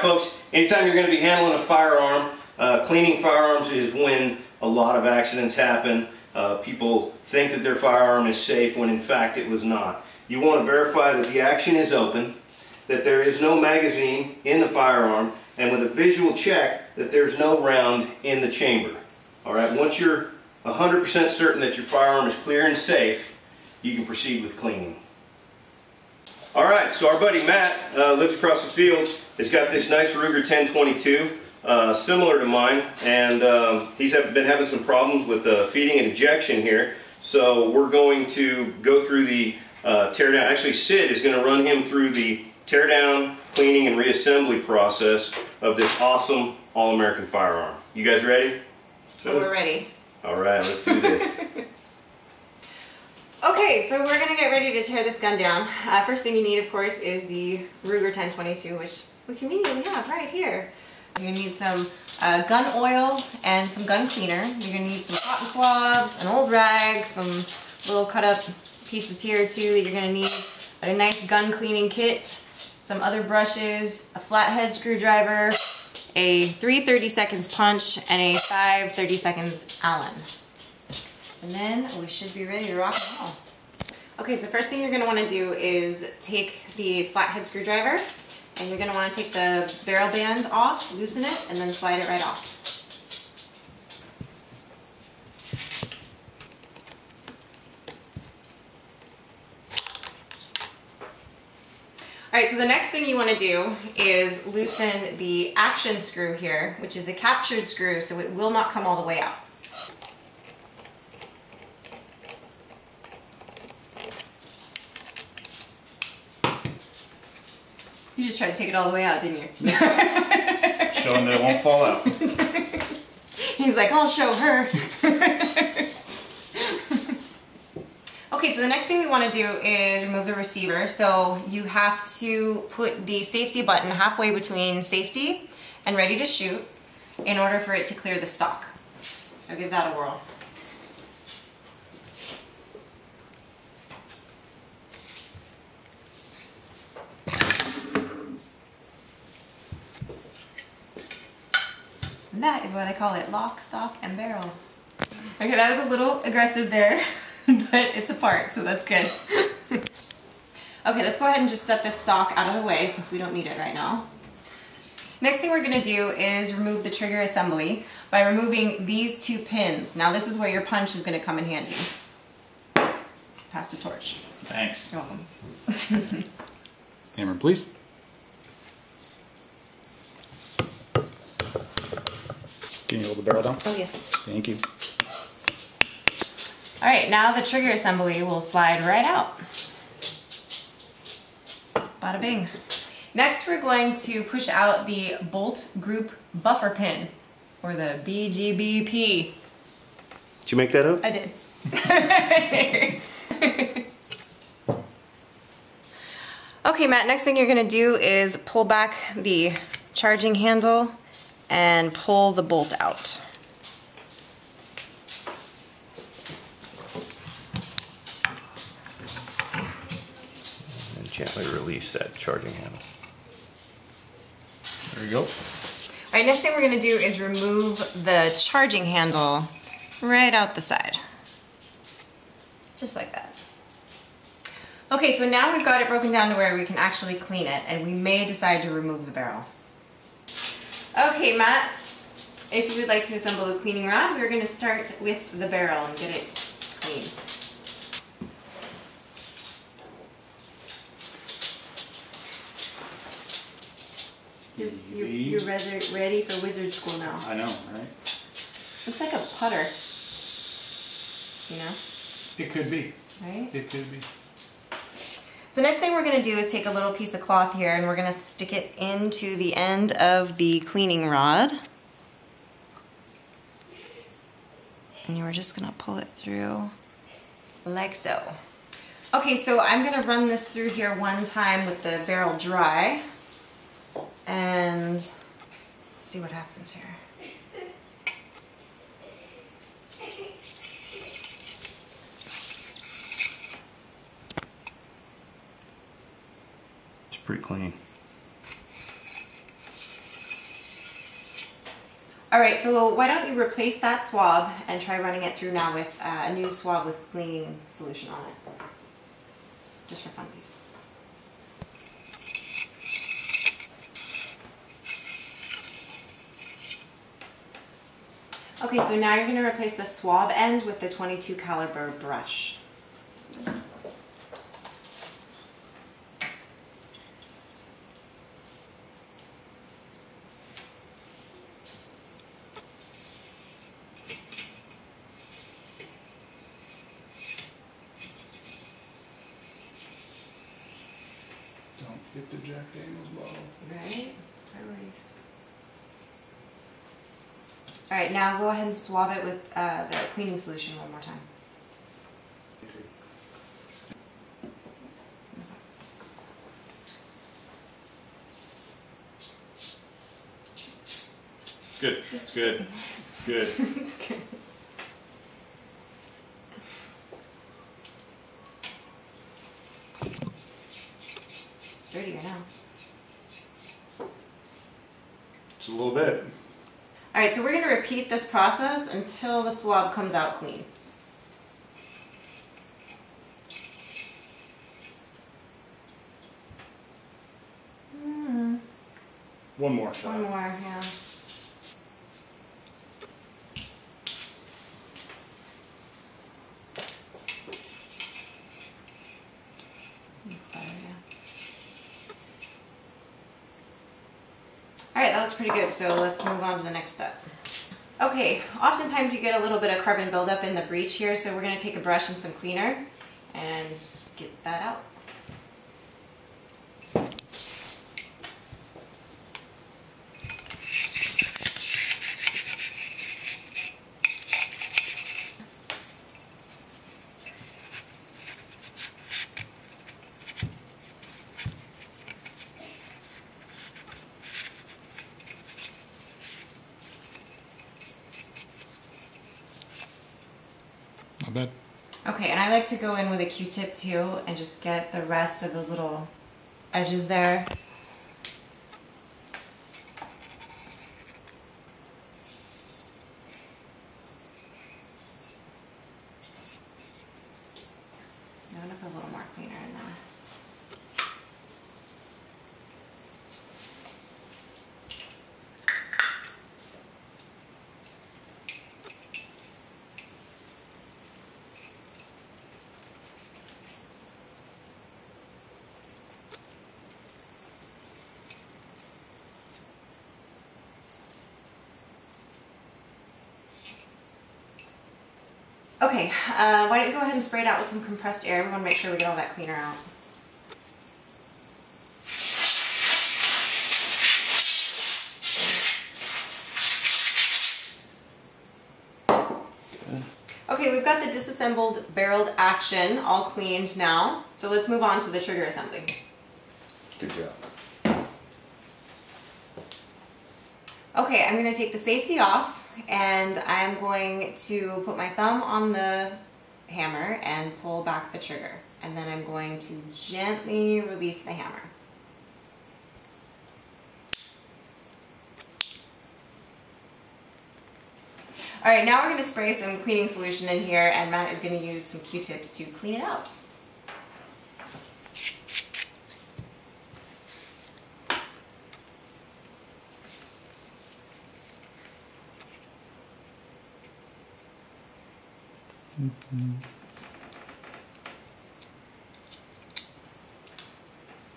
folks, anytime you're going to be handling a firearm, cleaning firearms is when a lot of accidents happen. People think that their firearm is safe when in fact it was not. You want to verify that the action is open, that there is no magazine in the firearm, and with a visual check that there's no round in the chamber. Alright, once you're 100% certain that your firearm is clear and safe, you can proceed with cleaning. Alright, so our buddy Matt lives across the field. He's got this nice Ruger 1022, similar to mine, and he's been having some problems with feeding and ejection here. So we're going to go through the teardown. Actually, Sid is going to run him through the teardown, cleaning, and reassembly process of this awesome all-American firearm. You guys ready? So we're ready. Alright, let's do this. Okay, so we're going to get ready to tear this gun down. First thing you need, of course, is the Ruger 1022, which we conveniently have right here. You're going to need some gun oil and some gun cleaner. You're going to need some cotton swabs, an old rag, some little cut up pieces here too that you're going to need, a nice gun cleaning kit, some other brushes, a flathead screwdriver, a 3 30-seconds punch, and a 5 30-seconds Allen. And then we should be ready to rock and roll. Okay, so first thing you're going to want to do is take the flathead screwdriver, and you're going to want to take the barrel band off, loosen it, and then slide it right off. Alright, so the next thing you want to do is loosen the action screw here, which is a captured screw, so it will not come all the way out. You just tried to take it all the way out, didn't you? Show him that it won't fall out. He's like, I'll show her. Okay, so the next thing we want to do is remove the receiver. So you have to put the safety button halfway between safety and ready to shoot in order for it to clear the stock. So give that a whirl. And that is why they call it lock, stock, and barrel. Okay, that was a little aggressive there, but it's apart, so that's good. Okay, let's go ahead and just set this stock out of the way since we don't need it right now. Next thing we're going to do is remove the trigger assembly by removing these two pins. Now this is where your punch is going to come in handy. Pass the torch. Thanks. You're welcome. Hammer, please. Can you hold the barrel down? Oh, yes. Thank you. Alright, now the trigger assembly will slide right out. Bada bing. Next we're going to push out the bolt group buffer pin, or the BGBP. Did you make that up? I did. Okay, Matt, next thing you're going to do is pull back the charging handle and pull the bolt out. And gently release that charging handle. There you go. Alright, next thing we're going to do is remove the charging handle right out the side. Just like that. Okay, so now we've got it broken down to where we can actually clean it, and we may decide to remove the barrel. Okay, Matt, if you would like to assemble the cleaning rod, we're going to start with the barrel and get it clean. You're ready for wizard school now. I know, right? Looks like a putter. You know? It could be. Right? It could be. So next thing we're going to do is take a little piece of cloth here and we're going to stick it into the end of the cleaning rod. And you're just going to pull it through like so. Okay, so I'm going to run this through here one time with the barrel dry and see what happens here. It's pretty clean. All right, so why don't you replace that swab and try running it through now with a new swab with cleaning solution on it. Just for funsies. Okay, so now you're going to replace the swab end with the 22 caliber brush. Don't hit the Jack Daniels bottle. Right? Priorities. All right, now go ahead and swab it with the cleaning solution one more time. Good. It's good. It's good. It's good. Dirtier now. Just a little bit. All right, so we're going to repeat this process until the swab comes out clean. One more shot. One more, yeah. That's better, yeah. All right, that looks pretty good, so let's move on to the next step. Okay, oftentimes you get a little bit of carbon buildup in the breech here, so we're going to take a brush and some cleaner and just get that out. Not bad. Okay, and I like to go in with a Q-tip too and just get the rest of those little edges there. I'm gonna put a little more cleaner in there. Okay, why don't you go ahead and spray it out with some compressed air. We want to make sure we get all that cleaner out. Okay, we've got the disassembled barreled action all cleaned now. So let's move on to the trigger assembly. Good job. Okay, I'm going to take the safety off and I'm going to put my thumb on the hammer and pull back the trigger. And then I'm going to gently release the hammer. All right, now we're going to spray some cleaning solution in here and Matt is going to use some Q-tips to clean it out.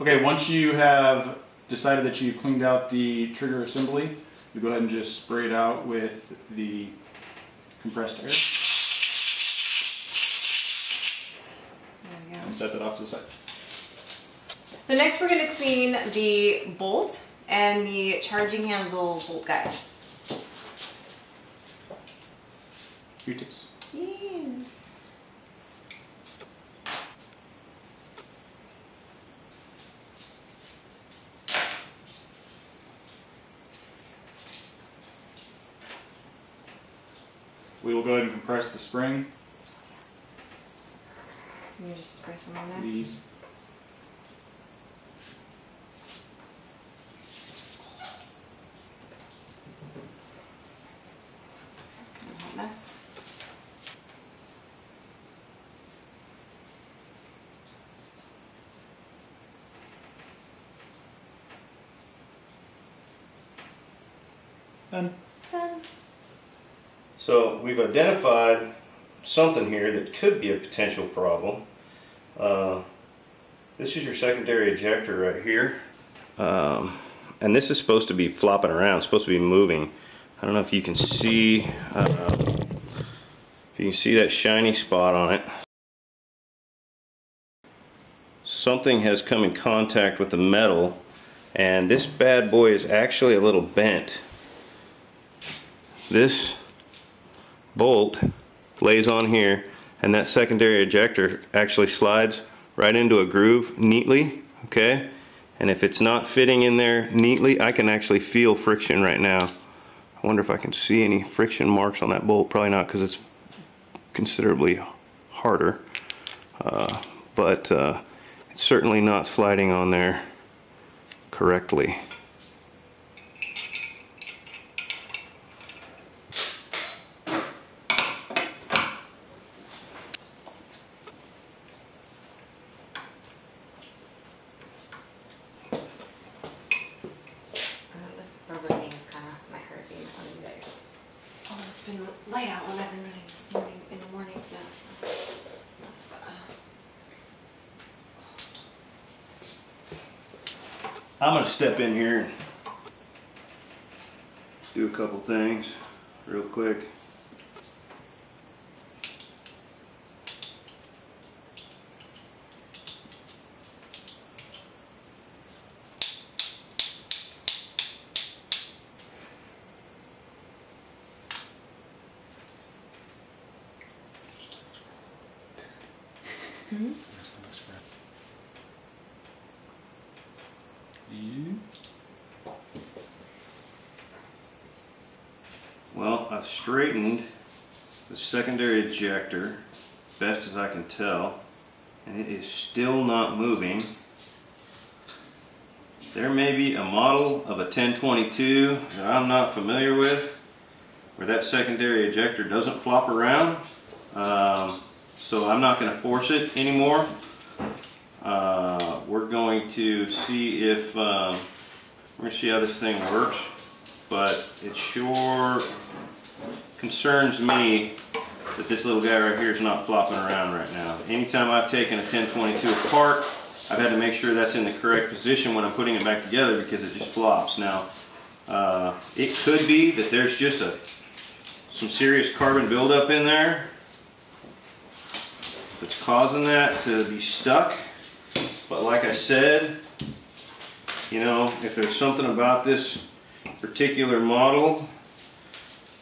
Okay, once you have decided that you've cleaned out the trigger assembly, you go ahead and just spray it out with the compressed air. There we go. And set that off to the side. So next we're going to clean the bolt and the charging handle bolt guide. Q-tips. Yes. We will go ahead and compress the spring. Let me just spray some on there. These. Done. Done. So we've identified something here that could be a potential problem. This is your secondary ejector right here. And this is supposed to be flopping around, supposed to be moving. I don't know if you can see, that shiny spot on it. Something has come in contact with the metal, and this bad boy is actually a little bent. This bolt lays on here, and that secondary ejector actually slides right into a groove neatly, okay? And if it's not fitting in there neatly, I can actually feel friction right now. I wonder if I can see any friction marks on that bolt. Probably not, because it's considerably harder. But it's certainly not sliding on there correctly. This rubber thing is kind of my hurt being on there. Oh, it's been light out when I've been running this morning, in the mornings now, so. I'm going to step in here and do a couple things real quick. Mm-hmm. Well, I've straightened the secondary ejector best as I can tell, and it is still not moving. There may be a model of a 1022 that I'm not familiar with where that secondary ejector doesn't flop around, so I'm not going to force it anymore. We're going to see if we're going to see how this thing works, but it sure concerns me that this little guy right here is not flopping around right now. Anytime I've taken a 1022 apart, I've had to make sure that's in the correct position when I'm putting it back together, because it just flops. Now, it could be that there's just some serious carbon buildup in there that's causing that to be stuck. But like I said, you know, if there's something about this particular model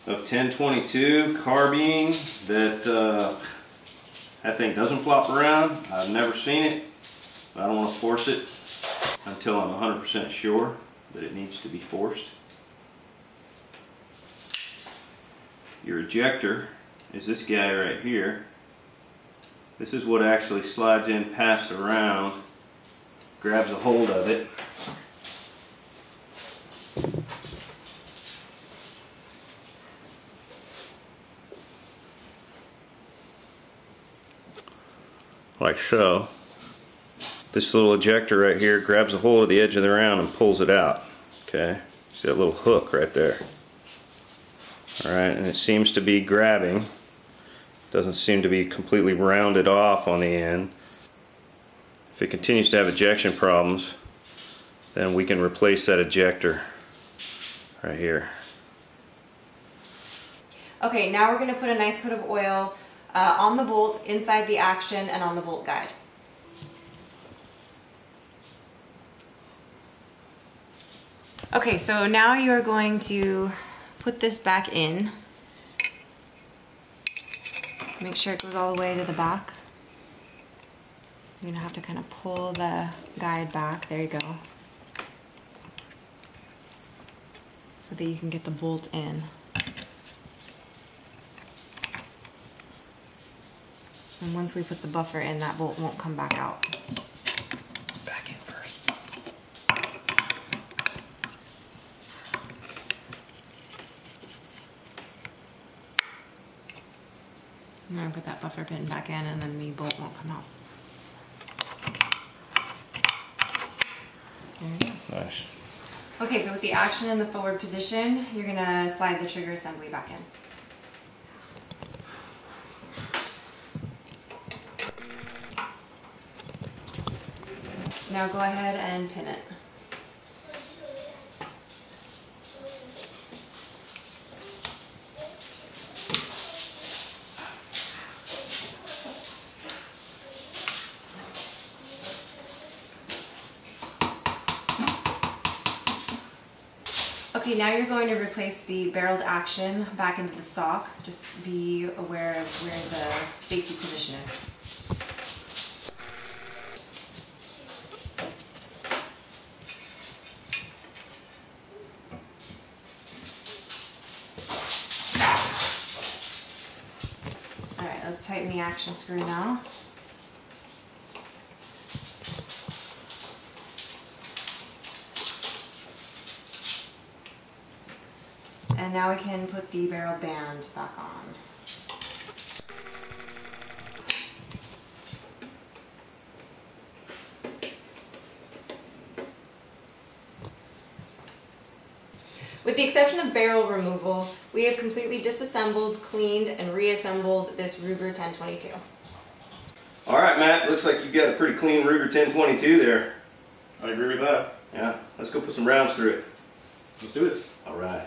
of 1022 carbine that that thing doesn't flop around, I've never seen it. I don't want to force it until I'm 100% sure that it needs to be forced. Your ejector is this guy right here. This is what actually slides in, passes around, grabs a hold of it. Like so. This little ejector right here grabs a hold of the edge of the round and pulls it out. Okay, see that little hook right there. Alright, and it seems to be grabbing. Doesn't seem to be completely rounded off on the end. If it continues to have ejection problems, then we can replace that ejector right here. Okay, now we're going to put a nice coat of oil on the bolt, inside the action, and on the bolt guide. Okay, so now you're going to put this back in. Make sure it goes all the way to the back. You're going to have to kind of pull the guide back. There you go. So that you can get the bolt in. And once we put the buffer in, that bolt won't come back out. Back in first. I'm going to put that buffer pin back in, and then the bolt won't come out. There you go. Nice. Okay, so with the action in the forward position, you're going to slide the trigger assembly back in. Now go ahead and pin it. Okay, now you're going to replace the barreled action back into the stock. Just be aware of where the safety position is. Alright, let's tighten the action screw now. And now we can put the barrel band back on. With the exception of barrel removal, we have completely disassembled, cleaned, and reassembled this Ruger 1022. All right, Matt, looks like you've got a pretty clean Ruger 1022 there. I agree with that. Yeah, let's go put some rounds through it. Let's do this. All right.